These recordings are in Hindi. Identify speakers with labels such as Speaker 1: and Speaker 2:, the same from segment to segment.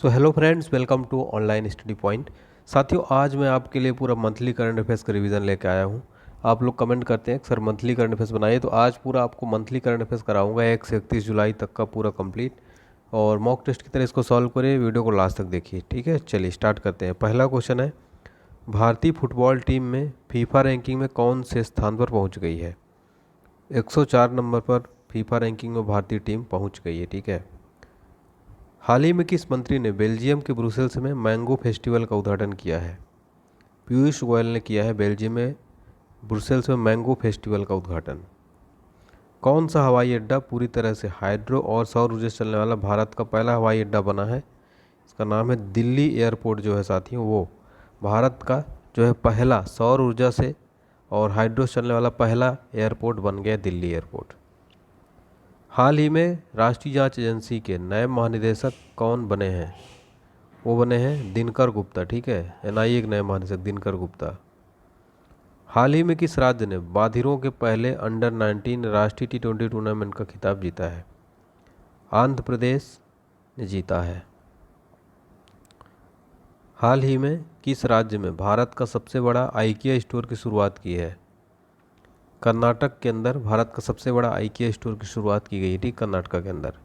Speaker 1: So hello friends, welcome to online study point. साथियों, आज मैं आपके लिए पूरा मंथली करंट अफेयर्स का रिवीजन लेके आया हूँ। आप लोग कमेंट करते हैं कि सर मंथली करंट अफेयर्स बनाइए, तो आज पूरा आपको मंथली करंट अफेयर्स कराऊंगा 1 से 31 जुलाई तक का पूरा कंप्लीट। और मॉक टेस्ट की तरह इसको सॉल्व करिए, वीडियो को लास्ट तक देखिए। ठीक है, चलिए स्टार्ट करते हैं। पहला क्वेश्चन है, भारतीय फुटबॉल टीम में फीफा रैंकिंग में कौन से स्थान पर पहुँच गई है? 104 नंबर पर फीफा रैंकिंग में भारतीय टीम पहुँच गई है। ठीक है। हाल ही में किस मंत्री ने बेल्जियम के ब्रुसेल्स में मैंगो फेस्टिवल का उद्घाटन किया है? पीयूष गोयल ने किया है बेल्जियम में ब्रुसेल्स में मैंगो फेस्टिवल का उद्घाटन। कौन सा हवाई अड्डा पूरी तरह से हाइड्रो और सौर ऊर्जा से चलने वाला भारत का पहला हवाई अड्डा बना है? इसका नाम है दिल्ली एयरपोर्ट जो है साथियों, वो भारत का जो है पहला सौर ऊर्जा से और हाइड्रो से चलने वाला पहला एयरपोर्ट बन गया दिल्ली एयरपोर्ट। हाल ही में राष्ट्रीय जांच एजेंसी के नए महानिदेशक कौन बने हैं? वो बने हैं दिनकर गुप्ता। ठीक है, एनआईए के नए महानिदेशक दिनकर गुप्ता। हाल ही में किस राज्य ने बाधिरों के पहले अंडर 19 राष्ट्रीय T20 टूर्नामेंट का खिताब जीता है? आंध्र प्रदेश ने जीता है। हाल ही में किस राज्य में भारत का सबसे बड़ा आइकिया स्टोर की शुरुआत की है? कर्नाटक के अंदर भारत का सबसे बड़ा आइकिया स्टोर की शुरुआत की गई थी, कर्नाटक के अंदर।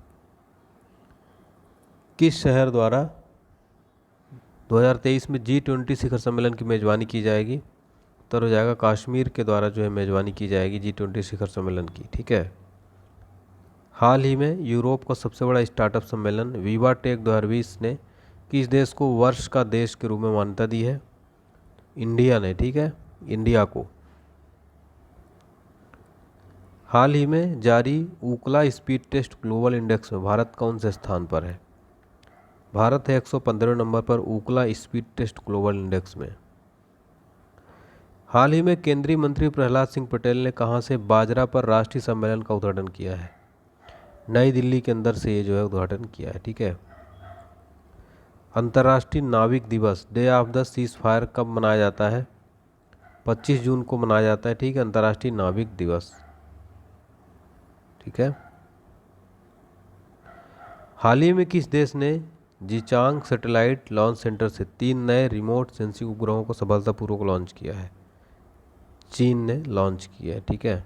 Speaker 1: किस शहर द्वारा 2023 में G20 शिखर सम्मेलन की मेजबानी की जाएगी? उत्तर हो जाएगा कश्मीर के द्वारा जो है मेजबानी की जाएगी G20 शिखर सम्मेलन की। ठीक है। हाल ही में यूरोप का सबसे बड़ा स्टार्टअप सम्मेलन विवा टेक 2020 ने किस देश को वर्ष का देश के रूप में मान्यता दी है? इंडिया ने। ठीक है, इंडिया को। हाल ही में जारी Ookla speed test global index में भारत कौन से स्थान पर है? भारत है 115 नंबर पर Ookla speed test global index में। हाल ही में केंद्रीय मंत्री प्रहलाद सिंह पटेल ने कहां से बाजरा पर राष्ट्रीय सम्मेलन का उद्घाटन किया है? नई दिल्ली के अंदर से ये जो है उद्घाटन किया है। ठीक है। अंतर्राष्ट्रीय नाविक दिवस day of the cease fire कब मनाया जाता है? 25 जून को मनाया जाता है। ठीक है, अंतर्राष्ट्रीय नाविक दिवस। ठीक है। हाल ही में किस देश ने जीचांग सैटेलाइट लॉन्च सेंटर से 3 नए रिमोट सेंसिंग उपग्रहों को सफलतापूर्वक लॉन्च किया है? चीन ने लॉन्च किया है। ठीक है।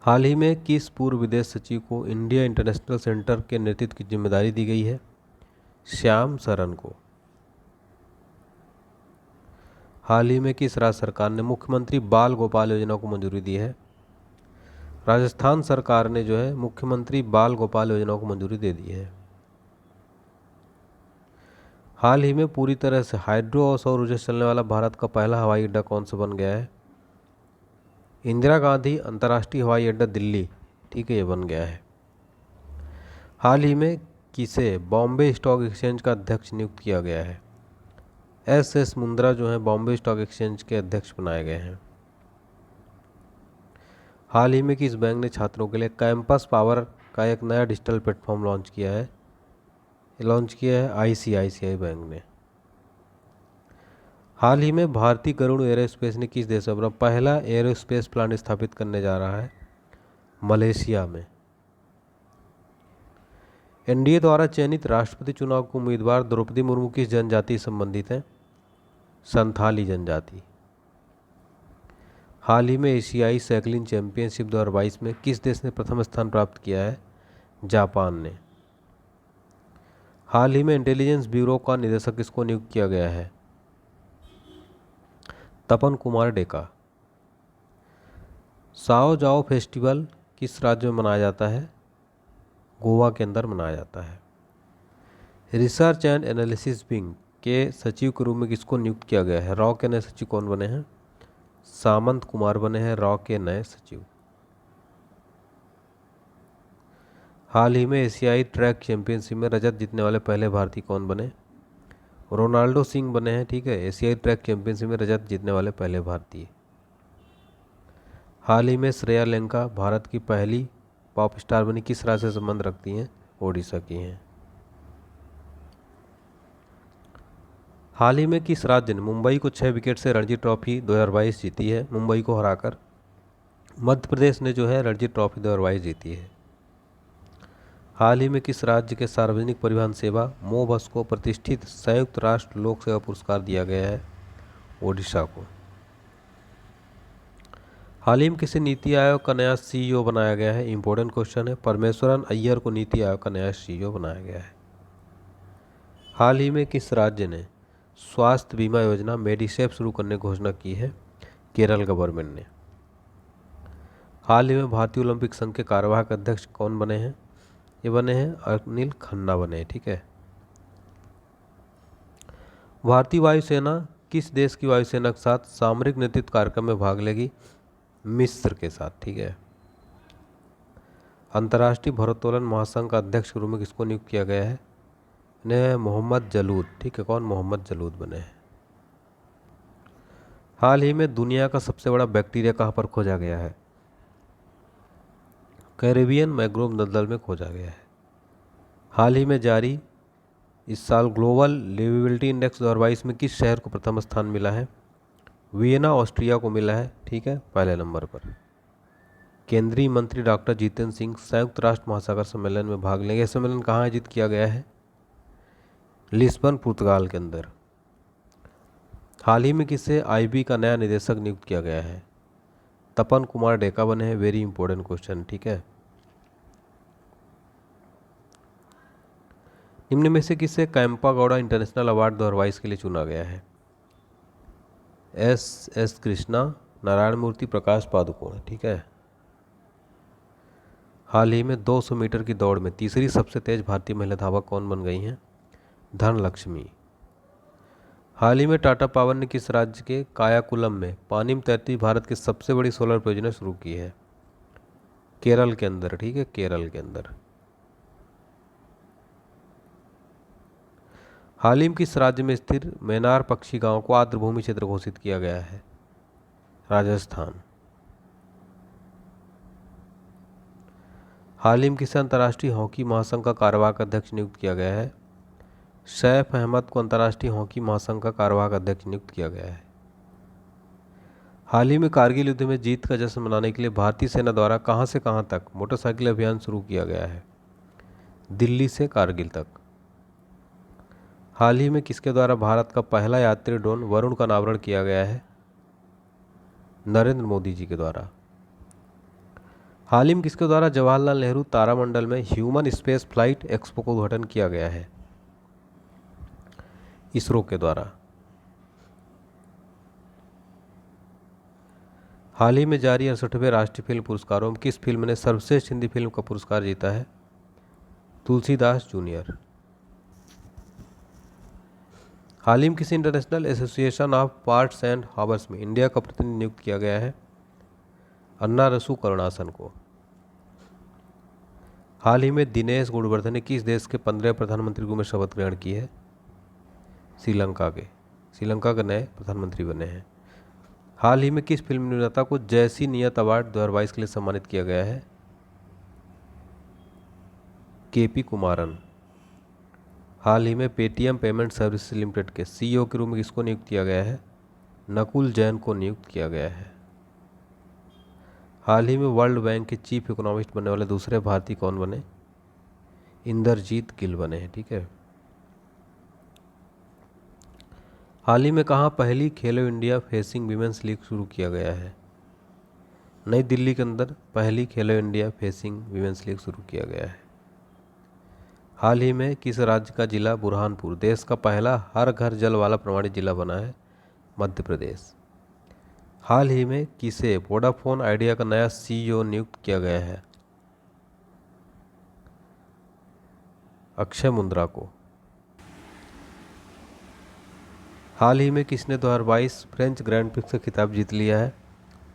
Speaker 1: हाल ही में किस पूर्व विदेश सचिव को इंडिया इंटरनेशनल सेंटर के नेतृत्व की जिम्मेदारी दी गई है? श्याम सरन को। हाल ही में किस राज्य सरकार ने मुख्यमंत्री बाल गोपाल योजना को मंजूरी दी है? राजस्थान सरकार ने जो है मुख्यमंत्री बाल गोपाल योजना को मंजूरी दे दी है। हाल ही में पूरी तरह से हाइड्रो और सौर ऊर्जा से चलने वाला भारत का पहला हवाई अड्डा कौन सा बन गया है? इंदिरा गांधी अंतर्राष्ट्रीय हवाई अड्डा दिल्ली। ठीक है, ये बन गया है। हाल ही में किसे बॉम्बे स्टॉक एक्सचेंज का अध्यक्ष नियुक्त किया गया है? एस मुंद्रा जो है बॉम्बे स्टॉक एक्सचेंज के अध्यक्ष बनाए गए हैं। हाल ही में किस बैंक ने छात्रों के लिए कैंपस पावर का एक नया डिजिटल प्लेटफॉर्म लॉन्च किया है? ICICI बैंक ने। हाल ही में भारतीय गरुड़ एरोस्पेस ने किस देश में अपना पहला एरोस्पेस प्लांट स्थापित करने जा रहा है? मलेशिया में। एनडीए द्वारा चयनित राष्ट्रपति चुनाव के उम्मीदवार द्रौपदी मुर्मू किस जनजाति से संबंधित हैं? संथाली जनजाति। हाल ही में एशियाई साइकिलिंग चैंपियनशिप 2022 में किस देश ने प्रथम स्थान प्राप्त किया है? जापान ने। हाल ही में इंटेलिजेंस ब्यूरो का निदेशक किसको नियुक्त किया गया है? तपन कुमार डेका। साओ जाओ फेस्टिवल किस राज्य में मनाया जाता है? गोवा के अंदर मनाया जाता है। रिसर्च एंड एनालिसिस विंग के सचिव के रूप में किसको नियुक्त किया गया है? रॉ के नए सचिव कौन बने हैं? सामंत कुमार बने हैं रॉ के नए सचिव। हाल ही में एशियाई ट्रैक चैंपियनशिप में रजत जीतने वाले पहले भारतीय कौन बने? रोनाल्डो सिंह बने हैं। ठीक है, एशियाई ट्रैक चैंपियनशिप में रजत जीतने वाले पहले भारतीय। हाल ही में श्रेया लेंका भारत की पहली पॉप स्टार बनी, किस राज्य से संबंध रखती हैं? ओडिशा की हैं। हाल ही में किस राज्य ने मुंबई को 6 विकेट से रणजी ट्रॉफी 2022 जीती है? मुंबई को हराकर मध्य प्रदेश ने जो है रणजी ट्रॉफी 2022 जीती है। हाल ही में किस राज्य के सार्वजनिक परिवहन सेवा मो बस को प्रतिष्ठित संयुक्त राष्ट्र लोक सेवा पुरस्कार दिया गया है? ओडिशा को। हाल ही में किसे नीति आयोग का नया सीईओ बनाया गया है? इंपॉर्टेंट क्वेश्चन है। परमेश्वरन अय्यर को नीति आयोग का नया सीईओ बनाया गया है। हाल ही में किस राज्य ने स्वास्थ्य बीमा योजना मेडिसेप शुरू करने की घोषणा की है? केरल गवर्नमेंट ने। हाल ही में भारतीय ओलंपिक संघ के कार्यवाहक अध्यक्ष कौन बने हैं? ये बने हैं अनिल खन्ना बने हैं। ठीक है। भारतीय वायुसेना किस देश की वायुसेना के साथ सामरिक नेतृत्व कार्यक्रम में भाग लेगी? मिस्र के साथ। ठीक है। अंतर्राष्ट्रीय भारोत्तोलन महासंघ का अध्यक्ष के रूप में किसको नियुक्त किया गया है? ने मोहम्मद जलूद। ठीक है। कौन? मोहम्मद जलूद बने हैं। हाल ही में दुनिया का सबसे बड़ा बैक्टीरिया कहाँ पर खोजा गया है? कैरेबियन मैंग्रोव दलदल में खोजा गया है। हाल ही में जारी इस साल ग्लोबल लिवेबिलिटी इंडेक्स 2022 में किस शहर को प्रथम स्थान मिला है? वियना ऑस्ट्रिया को मिला है। ठीक है, पहले नंबर पर। केंद्रीय मंत्री डॉक्टर जितेंद्र सिंह संयुक्त राष्ट्र महासागर सम्मेलन में भाग लेंगे। सम्मेलन कहाँ आयोजित किया गया है? लिस्बन, पुर्तगाल के अंदर। हाल ही में किसे आईबी का नया निदेशक नियुक्त किया गया है? तपन कुमार डेका बने हैं। Very important question. ठीक है। निम्न में से किसे कैंपा गौड़ा इंटरनेशनल अवार्ड 2022 के लिए चुना गया है? एस कृष्णा, नारायण मूर्ति, प्रकाश पादुकोण। ठीक है। हाल ही में 200 मीटर की दौड़ में तीसरी सबसे तेज भारतीय महिला धावक कौन बन गई हैं? धनलक्ष्मी। हाल ही में टाटा पावर ने किस राज्य के कायाकुलम में पानी में तैरती भारत की सबसे बड़ी सोलर परियोजना शुरू की है? केरल के अंदर। ठीक है, केरल के अंदर। हाल ही में किस राज्य में स्थित मैनार पक्षी गांव को आर्द्रभूमि क्षेत्र घोषित किया गया है? राजस्थान। हाल ही में किसे अंतर्राष्ट्रीय हॉकी महासंघ का कार्यवाहक अध्यक्ष नियुक्त किया गया है? सैफ अहमद को अंतर्राष्ट्रीय हॉकी महासंघ का कार्यवाहक अध्यक्ष नियुक्त किया गया है। हाल ही में कारगिल युद्ध में जीत का जश्न मनाने के लिए भारतीय सेना द्वारा कहां से कहां तक मोटरसाइकिल अभियान शुरू किया गया है? दिल्ली से कारगिल तक। हाल ही में किसके द्वारा भारत का पहला यात्री ड्रोन वरुण का अनावरण किया गया है? नरेंद्र मोदी जी के द्वारा। हाल ही में किसके द्वारा जवाहरलाल नेहरू तारामंडल में ह्यूमन स्पेस फ्लाइट एक्सपो का उद्घाटन किया गया है? इसरो के द्वारा। हाल ही में जारी 68वें राष्ट्रीय फिल्म पुरस्कारों में किस फिल्म ने सर्वश्रेष्ठ हिंदी फिल्म का पुरस्कार जीता है? तुलसीदास जूनियर। हाल ही में किसी international association of parts and harbours में इंडिया का प्रतिनिधि नियुक्त किया गया है? अन्नारसु करुणासन को। हाल ही में दिनेश गुणवर्धन ने किस देश के 15 प्रधानमंत्री को में शपथ ग्रहण की है? श्रीलंका के नए प्रधानमंत्री बने हैं। हाल ही में किस फिल्म निर्माता को जैसी नियत अवार्ड 2022 के लिए सम्मानित किया गया है? केपी कुमारन। हाल ही में पेटीएम पेमेंट सर्विसेज लिमिटेड के सीईओ के रूप में किसको नियुक्त किया गया है? नकुल जैन को नियुक्त किया गया है। हाल ही में वर्ल्ड बैंक के चीफ इकोनॉमिस्ट बनने वाले दूसरे भारतीय कौन बने? इंदरजीत गिल बने हैं। ठीक है। हाल ही में कहाँ पहली खेलो इंडिया फेसिंग विमेंस लीग शुरू किया गया है? नई दिल्ली के अंदर पहली खेलो इंडिया फेसिंग विमेंस लीग शुरू किया गया है। हाल ही में किस राज्य का जिला बुरहानपुर देश का पहला हर घर जल वाला प्रमाणित जिला बना है? मध्य प्रदेश। हाल ही में किसे वोडाफोन आइडिया का नया सीईओ नियुक्त किया गया है? अक्षय मुंद्रा को। हाल ही में किसने 2022 फ्रेंच ग्रैंड प्रिक्स का खिताब जीत लिया है?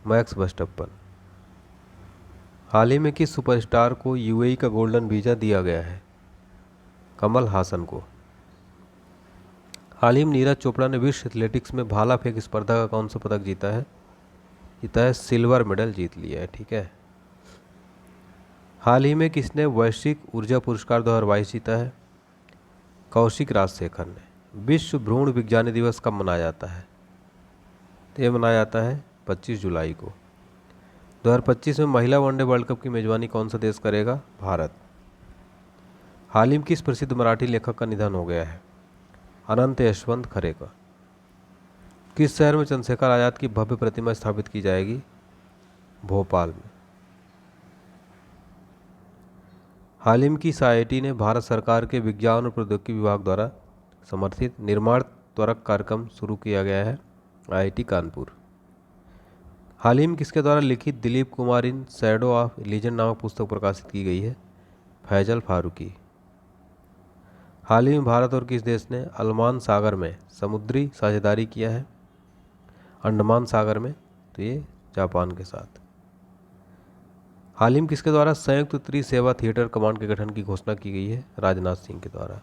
Speaker 1: Max Verstappen. हाल ही में किस सुपरस्टार को यूएई का गोल्डन वीजा दिया गया है? कमल हासन को। हाल ही में नीरज चोपड़ा ने विश्व एथलेटिक्स में भाला फेंक स्पर्धा का कौन सा पदक जीता है? सिल्वर मेडल जीत लिया है। ठीक है। हाल ही में किसने वैश्विक ऊर्जा पुरस्कार 2022 जीता है? कौशिक राजशेखर ने। विश्व भ्रूण विज्ञानी दिवस कब मनाया जाता है? तो ये मनाया जाता है 25 जुलाई को। 2025 में महिला वनडे वर्ल्ड कप की मेजबानी कौन सा देश करेगा? भारत। हाल ही में किस प्रसिद्ध मराठी लेखक का निधन हो गया है? अनंत यशवंत खरे का। किस शहर में चंद्रशेखर आजाद की भव्य प्रतिमा स्थापित की जाएगी? भोपाल में। हाल ही में किस आईआईटी ने भारत सरकार के विज्ञान और प्रौद्योगिकी विभाग द्वारा समर्थित निर्माण त्वरक कार्यक्रम शुरू किया गया है? आईआईटी कानपुर। हाल ही में किसके द्वारा लिखित Dilip Kumar in Shadow of legend नामक पुस्तक प्रकाशित की गई है? फैजल फारूकी। हाल ही में भारत और किस देश ने अंडमान सागर में समुद्री साझेदारी किया है? अंडमान सागर में, तो ये जापान के साथ। हाल ही में किसके द्वारा संयुक्त त्रिसेवा थिएटर कमांड के गठन की घोषणा की गई है? राजनाथ सिंह के द्वारा।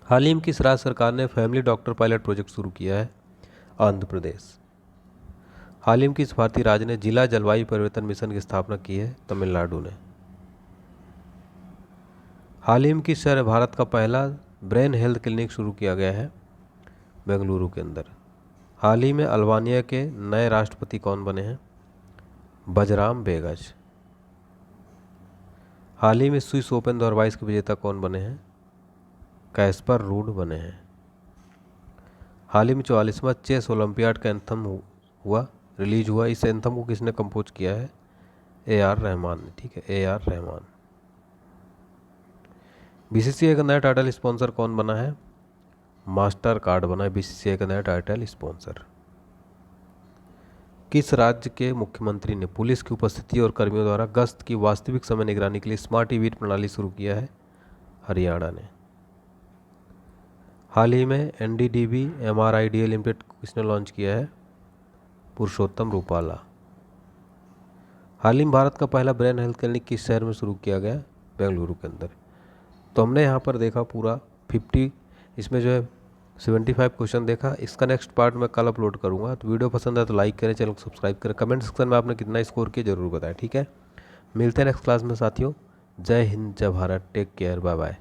Speaker 1: हाल ही में किस राज्य सरकार ने फैमिली डॉक्टर पायलट प्रोजेक्ट शुरू किया है? आंध्र प्रदेश। हाल ही में किस भारतीय राज्य ने जिला जलवायु परिवर्तन मिशन की स्थापना की है? तमिलनाडु ने। हाल ही में किस शहर में भारत का पहला ब्रेन हेल्थ क्लिनिक शुरू किया गया है? बेंगलुरु के अंदर। हाल ही में अल्बानिया के नए राष्ट्रपति कौन बने हैं? बजराम बेगच। हाल ही में स्विस ओपन 2022 के विजेता कौन बने हैं? कैस्पर रूड बने हैं। हाल ही में 44वां चेस ओलंपियाड का एंथम रिलीज हुआ। इस एंथम को किसने कंपोज किया है? ए.आर. रहमान ने। ठीक है, ए.आर. रहमान। बीसीसीआई का नया टाइटल स्पॉन्सर कौन बना है? मास्टर कार्ड बना है बीसीसीआई का नया टाइटल स्पॉन्सर। किस राज्य के मुख्यमंत्री ने पुलिस की उपस्थिति और कर्मियों द्वारा गश्त की वास्तविक समय निगरानी के लिए स्मार्ट ईवीट प्रणाली शुरू किया है? हरियाणा ने। हाल ही में एनडीडीबी एमआरआईडीएल लिमिटेड किसने लॉन्च किया है? पुरुषोत्तम रूपाला। हाल ही में भारत का पहला ब्रेन हेल्थ क्लिनिक किस शहर में शुरू किया गया? बेंगलुरु के अंदर। तो हमने यहाँ पर देखा पूरा 50, इसमें जो है 75 क्वेश्चन देखा। इसका नेक्स्ट पार्ट मैं कल अपलोड करूँगा। तो वीडियो पसंद है तो लाइक करें, चैनल को सब्सक्राइब करें, कमेंट सेक्शन में आपने कितना स्कोर किया जरूर बताएं। ठीक है, मिलते हैं नेक्स्ट क्लास में साथियों। Jai Hind, Jai Bharat, take care, bye bye.